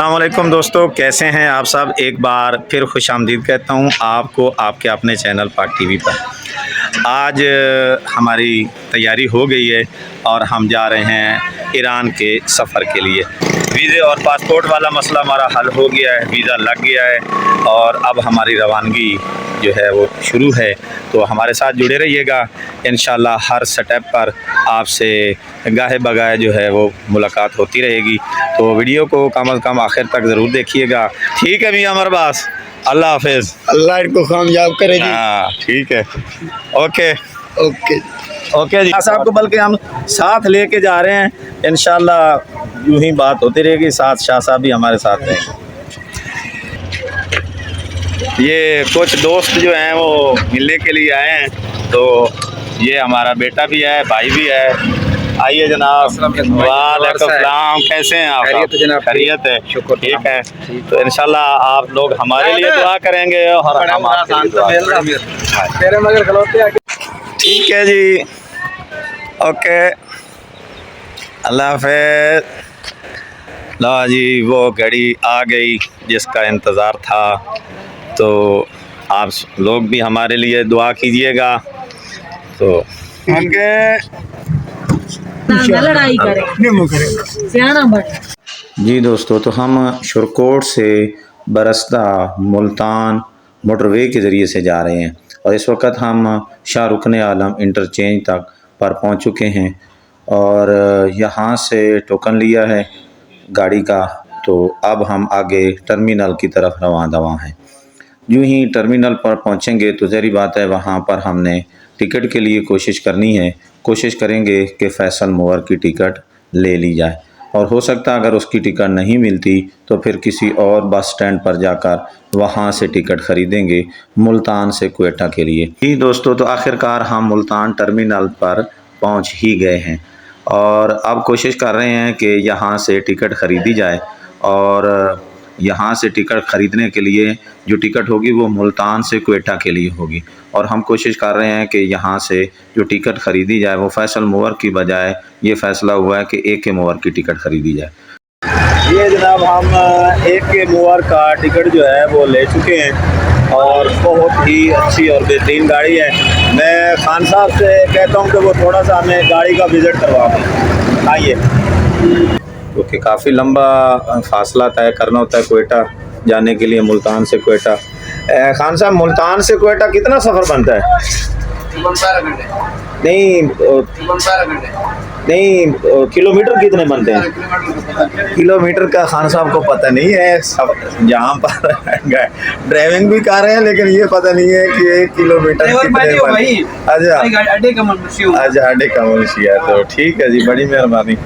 अस्सलामुअलैकुम दोस्तों, कैसे हैं आप सब। एक बार फिर खुशामदीद कहता हूं आपको आपके अपने चैनल पाक टीवी पर। आज हमारी तैयारी हो गई है और हम जा रहे हैं ईरान के सफ़र के लिए। वीज़े और पासपोर्ट वाला मसला हमारा हल हो गया है, वीज़ा लग गया है और अब हमारी रवानगी जो है वो शुरू है। तो हमारे साथ जुड़े रहिएगा, इंशाल्लाह हर स्टेप पर आपसे गाहे बगाहे जो है वो मुलाकात होती रहेगी। तो वीडियो को कम अज़ कम आखिर तक ज़रूर देखिएगा। ठीक है मियां अमरबास, अल्लाह हाफिज़। अल्लाह इनको कामयाब करे जी। हाँ ठीक है, ओके ओके ओके जी साहब को, बल्कि हम साथ लेके जा रहे हैं, इंशाल्लाह यूं ही बात होती रहेगी। साथ शाह साहब भी हमारे साथ रहेंगे। ये कुछ दोस्त जो हैं वो मिलने के लिए आए हैं, तो ये हमारा बेटा भी है, भाई भी है। आइए जनाब। वालेकुम सलाम, कैसे हैं आप? खैरियत है, शुक्र, ठीक है। तो इंशाल्लाह आप लोग हमारे लिए दुआ करेंगे और हम आपके लिए दुआ करेंगे। ठीक है जी, ओके, अल्लाह हाफ़िज़। लो जी, वो घड़ी आ गई जिसका इंतज़ार था। तो आप लोग भी हमारे लिए दुआ कीजिएगा। तो लड़ाई जी दोस्तों, तो हम शुरकोट से बरस्ता मुल्तान मोटरवे के ज़रिए से जा रहे हैं और इस वक्त हम शाह रुकन आलम इंटरचेंज तक पर पहुंच चुके हैं और यहाँ से टोकन लिया है गाड़ी का। तो अब हम आगे टर्मिनल की तरफ रवां दवा हैं। यूँ ही टर्मिनल पर पहुँचेंगे तो ज़ाहिर बात है वहाँ पर हमने टिकट के लिए कोशिश करनी है। कोशिश करेंगे कि फ़ैसल मूवर की टिकट ले ली जाए और हो सकता है अगर उसकी टिकट नहीं मिलती तो फिर किसी और बस स्टैंड पर जाकर वहाँ से टिकट ख़रीदेंगे मुल्तान से क्वेटा के लिए। जी दोस्तों, तो आखिरकार हम मुल्तान टर्मिनल पर पहुँच ही गए हैं और अब कोशिश कर रहे हैं कि यहाँ से टिकट ख़रीदी जाए। और यहाँ से टिकट ख़रीदने के लिए जो टिकट होगी वो मुल्तान से क्वेटा के लिए होगी और हम कोशिश कर रहे हैं कि यहाँ से जो टिकट ख़रीदी जाए वो फ़ैसल मूवर की बजाय ये फ़ैसला हुआ है कि AK मूवर की टिकट ख़रीदी जाए। ये जनाब हम AK मूवर का टिकट जो है वो ले चुके हैं और बहुत ही अच्छी और बेहतरीन गाड़ी है। मैं खान साहब से कहता हूँ कि वो थोड़ा सा हमें गाड़ी का विज़िट करवा दें। आइए, क्योंकि काफ़ी लंबा फासला तय करना होता है क्वेटा जाने के लिए, मुल्तान से क्वेटा। खान साहब, मुल्तान से क्वेटा कितना सफ़र बनता है? नहीं, किलोमीटर कितने बनते हैं? किलोमीटर का खान साहब को पता नहीं है। सब जहाँ पर ड्राइविंग भी कर रहे हैं लेकिन ये पता नहीं है कि 1 किलोमीटर कितने। अच्छा, अड्डे का मुंशी है। तो ठीक है जी, बड़ी मेहरबानी।